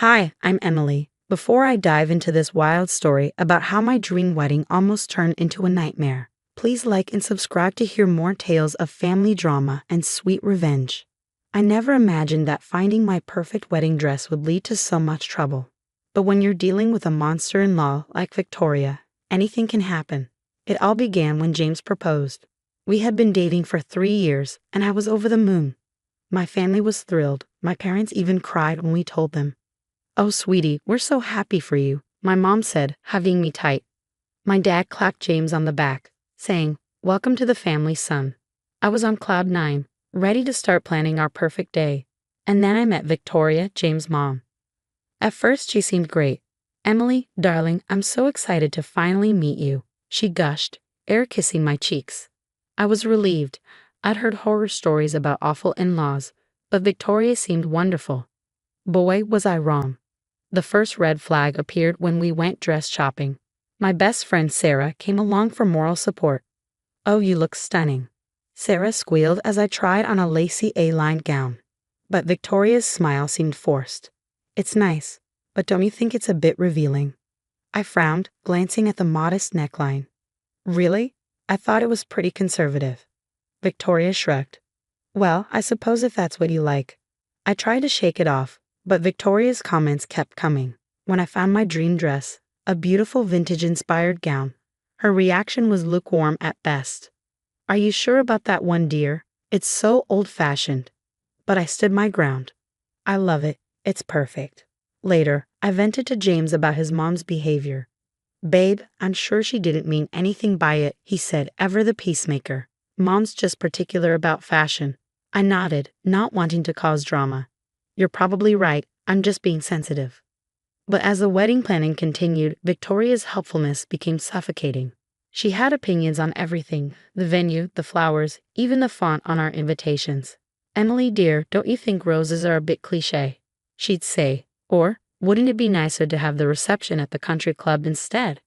Hi, I'm Emily. Before I dive into this wild story about how my dream wedding almost turned into a nightmare, please like and subscribe to hear more tales of family drama and sweet revenge. I never imagined that finding my perfect wedding dress would lead to so much trouble. But when you're dealing with a monster-in-law like Victoria, anything can happen. It all began when James proposed. We had been dating for 3 years, and I was over the moon. My family was thrilled. My parents even cried when we told them. "Oh, sweetie, we're so happy for you," my mom said, hugging me tight. My dad clapped James on the back, saying, "Welcome to the family, son." I was on cloud nine, ready to start planning our perfect day. And then I met Victoria, James' mom. At first, she seemed great. "Emily, darling, I'm so excited to finally meet you," she gushed, air kissing my cheeks. I was relieved. I'd heard horror stories about awful in-laws, but Victoria seemed wonderful. Boy, was I wrong. The first red flag appeared when we went dress shopping. My best friend Sarah came along for moral support. "Oh, you look stunning," Sarah squealed as I tried on a lacy A-line gown. But Victoria's smile seemed forced. "It's nice, but don't you think it's a bit revealing?" I frowned, glancing at the modest neckline. "Really? I thought it was pretty conservative." Victoria shrugged. "Well, I suppose if that's what you like." I tried to shake it off, but Victoria's comments kept coming. When I found my dream dress, a beautiful vintage-inspired gown, her reaction was lukewarm at best. "Are you sure about that one, dear? It's so old-fashioned." But I stood my ground. "I love it. It's perfect." Later, I vented to James about his mom's behavior. "Babe, I'm sure she didn't mean anything by it," he said, ever the peacemaker. "Mom's just particular about fashion." I nodded, not wanting to cause drama. "You're probably right. I'm just being sensitive." But as the wedding planning continued, Victoria's helpfulness became suffocating. She had opinions on everything: the venue, the flowers, even the font on our invitations. "Emily, dear, don't you think roses are a bit cliché?" she'd say. Or, "Wouldn't it be nicer to have the reception at the country club instead?"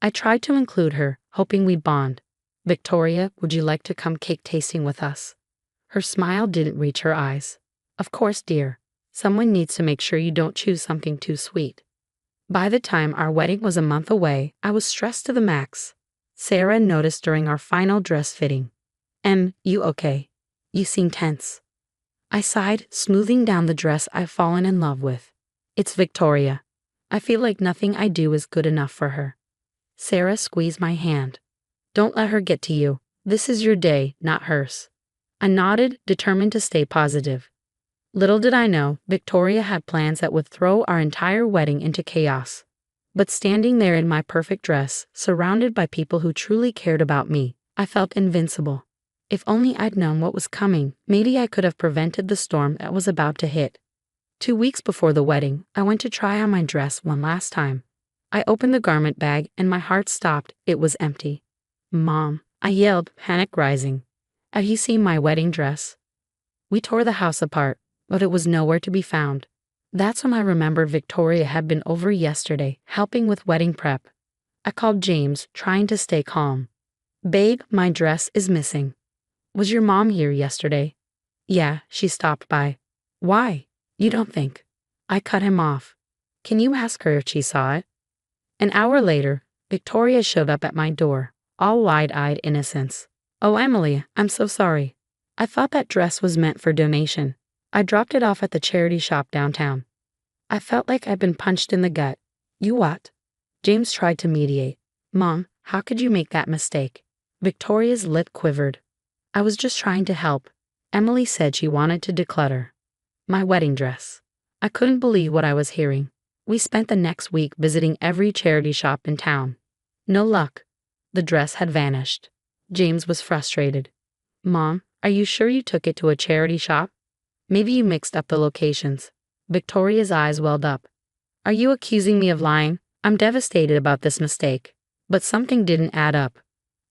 I tried to include her, hoping we'd bond. "Victoria, would you like to come cake tasting with us?" Her smile didn't reach her eyes. "Of course, dear. Someone needs to make sure you don't choose something too sweet." By the time our wedding was a month away, I was stressed to the max. Sarah noticed during our final dress fitting. You okay? You seem tense." I sighed, smoothing down the dress I've fallen in love with. "It's Victoria. I feel like nothing I do is good enough for her." Sarah squeezed my hand. "Don't let her get to you. This is your day, not hers." I nodded, determined to stay positive. Little did I know, Victoria had plans that would throw our entire wedding into chaos. But standing there in my perfect dress, surrounded by people who truly cared about me, I felt invincible. If only I'd known what was coming, maybe I could have prevented the storm that was about to hit. 2 weeks before the wedding, I went to try on my dress one last time. I opened the garment bag and my heart stopped. It was empty. "Mom," I yelled, panic rising. "Have you seen my wedding dress?" We tore the house apart, but it was nowhere to be found. That's when I remembered Victoria had been over yesterday, helping with wedding prep. I called James, trying to stay calm. "Babe, my dress is missing." "Was your mom here yesterday?" "Yeah, she stopped by." "Why? You don't think?" I cut him off. "Can you ask her if she saw it?" An hour later, Victoria showed up at my door, all wide-eyed innocence. "Oh, Emily, I'm so sorry. I thought that dress was meant for donation. I dropped it off at the charity shop downtown." I felt like I'd been punched in the gut. "You what?" James tried to mediate. "Mom, how could you make that mistake?" Victoria's lip quivered. "I was just trying to help. Emily said she wanted to declutter." My wedding dress. I couldn't believe what I was hearing. We spent the next week visiting every charity shop in town. No luck. The dress had vanished. James was frustrated. "Mom, are you sure you took it to a charity shop? Maybe you mixed up the locations." Victoria's eyes welled up. "Are you accusing me of lying? I'm devastated about this mistake." But something didn't add up.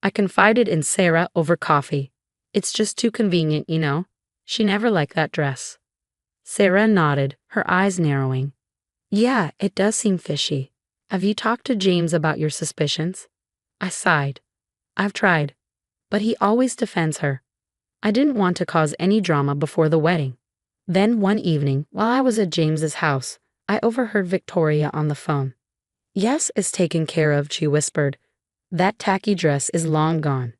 I confided in Sarah over coffee. "It's just too convenient, you know. She never liked that dress." Sarah nodded, her eyes narrowing. "Yeah, it does seem fishy. Have you talked to James about your suspicions?" I sighed. "I've tried. But he always defends her." I didn't want to cause any drama before the wedding. Then one evening, while I was at James's house, I overheard Victoria on the phone. Yes, it's taken care of, she whispered. That tacky dress is long gone.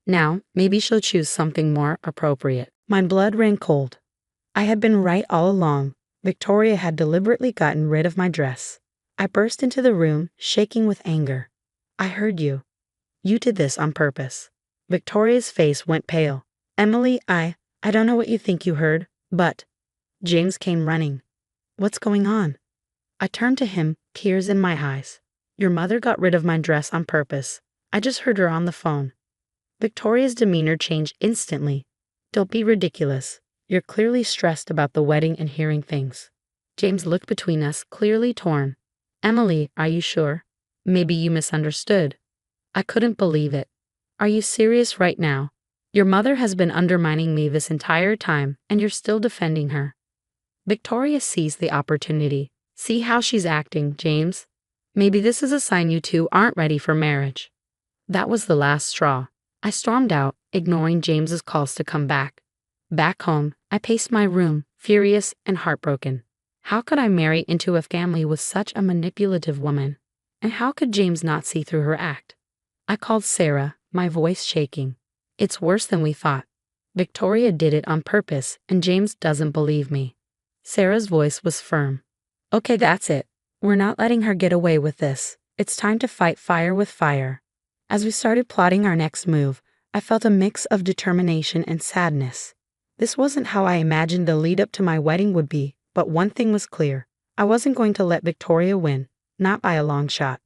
Now, maybe she'll choose something more appropriate. My blood ran cold. I had been right all along. Victoria had deliberately gotten rid of my dress. I burst into the room, shaking with anger. I heard you. You did this on purpose. Victoria's face went pale. Emily, I don't know what you think you heard, but James came running. What's going on? I turned to him, tears in my eyes. Your mother got rid of my dress on purpose. I just heard her on the phone. Victoria's demeanor changed instantly. Don't be ridiculous. You're clearly stressed about the wedding and hearing things. James looked between us, clearly torn. Emily, are you sure? Maybe you misunderstood. I couldn't believe it. Are you serious right now? Your mother has been undermining me this entire time, and you're still defending her. Victoria seized the opportunity. See how she's acting, James? Maybe this is a sign you two aren't ready for marriage. That was the last straw. I stormed out, ignoring James's calls to come back. Back home, I paced my room, furious and heartbroken. How could I marry into a family with such a manipulative woman? And how could James not see through her act? I called Sarah, my voice shaking. It's worse than we thought. Victoria did it on purpose, and James doesn't believe me. Sarah's voice was firm. Okay, that's it. We're not letting her get away with this. It's time to fight fire with fire. As we started plotting our next move, I felt a mix of determination and sadness. This wasn't how I imagined the lead up to my wedding would be, but one thing was clear. I wasn't going to let Victoria win, not by a long shot.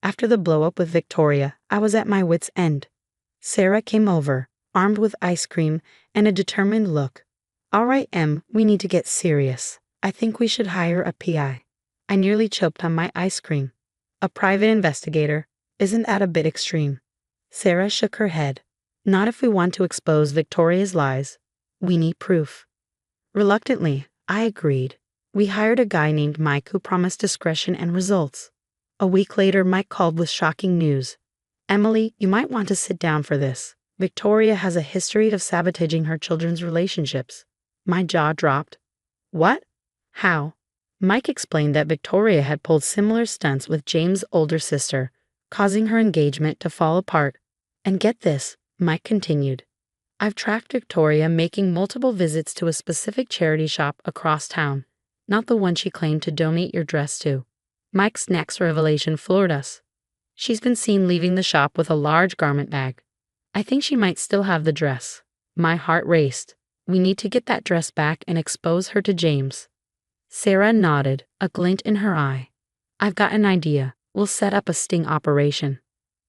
After the blow-up with Victoria, I was at my wit's end. Sarah came over, armed with ice cream and a determined look. All right, Em, we need to get serious. I think we should hire a PI. I nearly choked on my ice cream. A private investigator. Isn't that a bit extreme? Sarah shook her head. Not if we want to expose Victoria's lies. We need proof. Reluctantly, I agreed. We hired a guy named Mike who promised discretion and results. A week later, Mike called with shocking news. Emily, you might want to sit down for this. Victoria has a history of sabotaging her children's relationships. My jaw dropped. What? How? Mike explained that Victoria had pulled similar stunts with James' older sister, causing her engagement to fall apart. And get this, Mike continued. I've tracked Victoria making multiple visits to a specific charity shop across town, not the one she claimed to donate your dress to. Mike's next revelation floored us. She's been seen leaving the shop with a large garment bag. I think she might still have the dress. My heart raced. We need to get that dress back and expose her to James. Sarah nodded, a glint in her eye. I've got an idea. We'll set up a sting operation.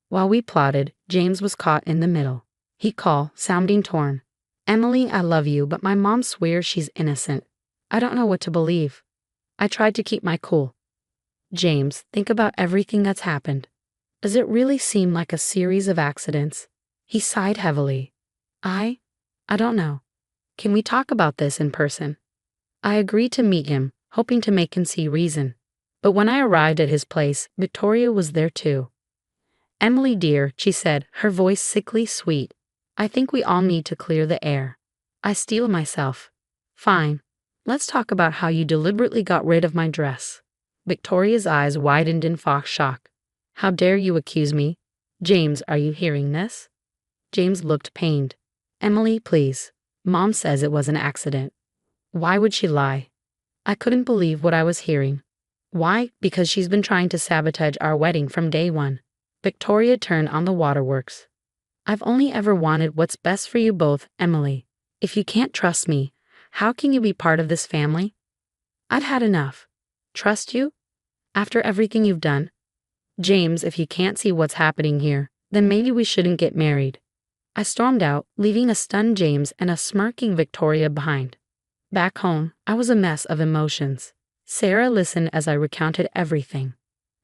While we plotted, James was caught in the middle. He called, sounding torn. Emily, I love you, but my mom swears she's innocent. I don't know what to believe. I tried to keep my cool. James, think about everything that's happened. Does it really seem like a series of accidents? He sighed heavily. I don't know. Can we talk about this in person? I agreed to meet him, hoping to make him see reason. But when I arrived at his place, Victoria was there too. Emily dear, she said, her voice sickly sweet. I think we all need to clear the air. I steel myself. Fine. Let's talk about how you deliberately got rid of my dress. Victoria's eyes widened in shock. How dare you accuse me? James, are you hearing this? James looked pained. Emily, please. Mom says it was an accident. Why would she lie? I couldn't believe what I was hearing. Why? Because she's been trying to sabotage our wedding from day one. Victoria turned on the waterworks. I've only ever wanted what's best for you both, Emily. If you can't trust me, how can you be part of this family? I've had enough. Trust you? After everything you've done? James, if you can't see what's happening here, then maybe we shouldn't get married. I stormed out, leaving a stunned James and a smirking Victoria behind. Back home, I was a mess of emotions. Sarah listened as I recounted everything.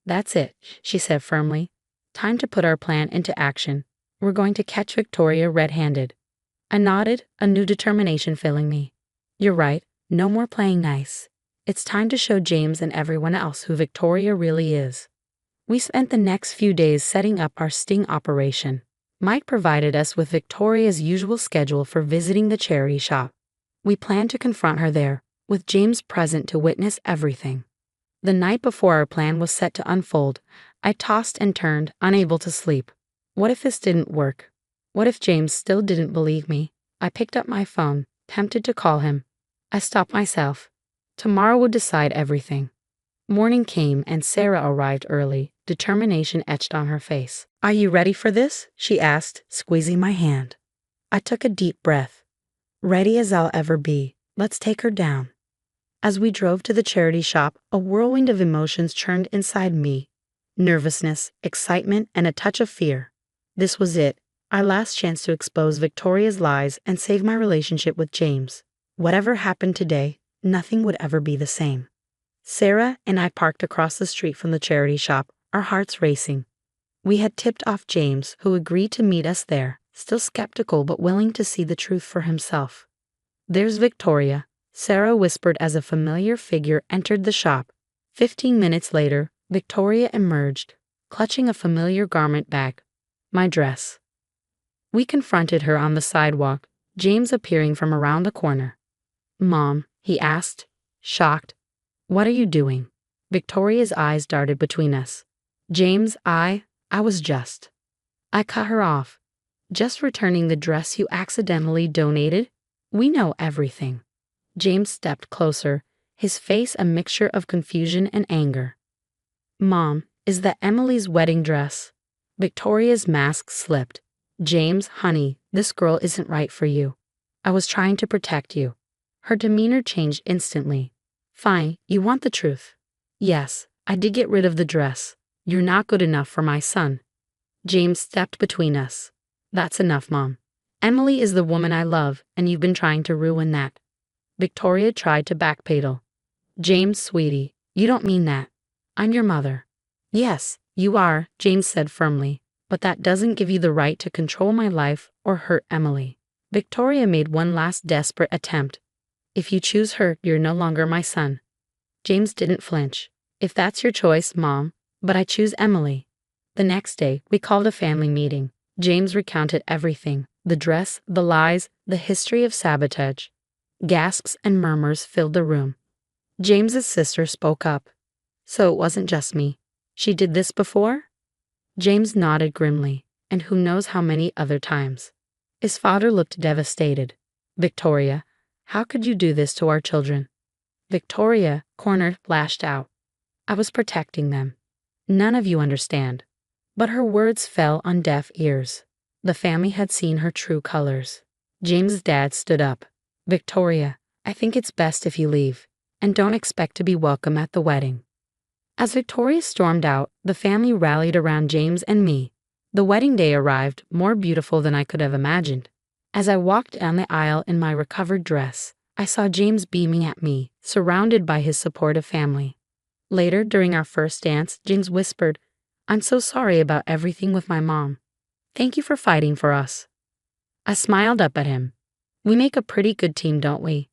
That's it, she said firmly. Time to put our plan into action. We're going to catch Victoria red-handed. I nodded, a new determination filling me. You're right, no more playing nice. It's time to show James and everyone else who Victoria really is. We spent the next few days setting up our sting operation. Mike provided us with Victoria's usual schedule for visiting the charity shop. We planned to confront her there, with James present to witness everything. The night before our plan was set to unfold, I tossed and turned, unable to sleep. What if this didn't work? What if James still didn't believe me? I picked up my phone, tempted to call him. I stopped myself. Tomorrow would decide everything. Morning came and Sarah arrived early, determination etched on her face. "Are you ready for this?" she asked, squeezing my hand. I took a deep breath. "Ready as I'll ever be. Let's take her down." As we drove to the charity shop, a whirlwind of emotions churned inside me. Nervousness, excitement, and a touch of fear. This was it, our last chance to expose Victoria's lies and save my relationship with James. Whatever happened today, nothing would ever be the same. Sarah and I parked across the street from the charity shop, our hearts racing. We had tipped off James, who agreed to meet us there, still skeptical but willing to see the truth for himself. "There's Victoria," Sarah whispered as a familiar figure entered the shop. 15 minutes later, Victoria emerged, clutching a familiar garment bag. My dress. We confronted her on the sidewalk, James appearing from around the corner. "Mom," he asked, shocked. "What are you doing?" Victoria's eyes darted between us. "James, I was just." I cut her off. "Just returning the dress you accidentally donated? We know everything." James stepped closer, his face a mixture of confusion and anger. "Mom, is that Emily's wedding dress?" Victoria's mask slipped. "James, honey, this girl isn't right for you. I was trying to protect you." Her demeanor changed instantly. "Fine, you want the truth." "Yes, I did get rid of the dress. You're not good enough for my son." James stepped between us. "That's enough, Mom. Emily is the woman I love, and you've been trying to ruin that." Victoria tried to backpedal. "James, sweetie, you don't mean that. I'm your mother." "Yes, you are," James said firmly, "but that doesn't give you the right to control my life or hurt Emily." Victoria made one last desperate attempt. "If you choose her, you're no longer my son." James didn't flinch. "If that's your choice, Mom, but I choose Emily." The next day, we called a family meeting. James recounted everything: the dress, the lies, the history of sabotage. Gasps and murmurs filled the room. James's sister spoke up. "So it wasn't just me. She did this before?" James nodded grimly, and who knows how many other times. His father looked devastated. "Victoria, how could you do this to our children?" Victoria, cornered, lashed out. "I was protecting them. None of you understand." But her words fell on deaf ears. The family had seen her true colors. James's dad stood up. "Victoria, I think it's best if you leave, and don't expect to be welcome at the wedding." As Victoria stormed out, the family rallied around James and me. The wedding day arrived, more beautiful than I could have imagined. As I walked down the aisle in my recovered dress, I saw James beaming at me, surrounded by his supportive family. Later, during our first dance, James whispered, "I'm so sorry about everything with my mom. Thank you for fighting for us." I smiled up at him. We make a pretty good team, don't we?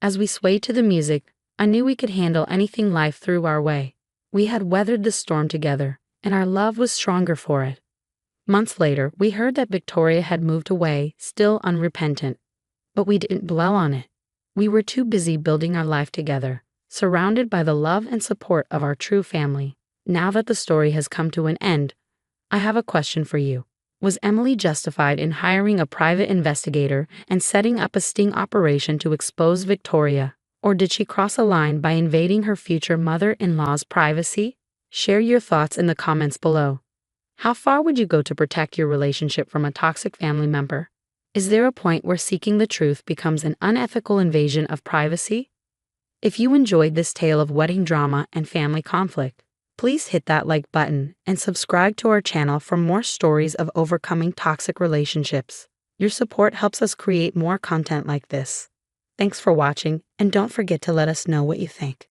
As we swayed to the music, I knew we could handle anything life threw our way. We had weathered the storm together, and our love was stronger for it. Months later, we heard that Victoria had moved away, still unrepentant. But we didn't dwell on it. We were too busy building our life together, surrounded by the love and support of our true family. Now that the story has come to an end, I have a question for you. Was Emily justified in hiring a private investigator and setting up a sting operation to expose Victoria? Or did she cross a line by invading her future mother-in-law's privacy? Share your thoughts in the comments below. How far would you go to protect your relationship from a toxic family member? Is there a point where seeking the truth becomes an unethical invasion of privacy? If you enjoyed this tale of wedding drama and family conflict, please hit that like button and subscribe to our channel for more stories of overcoming toxic relationships. Your support helps us create more content like this. Thanks for watching, and don't forget to let us know what you think.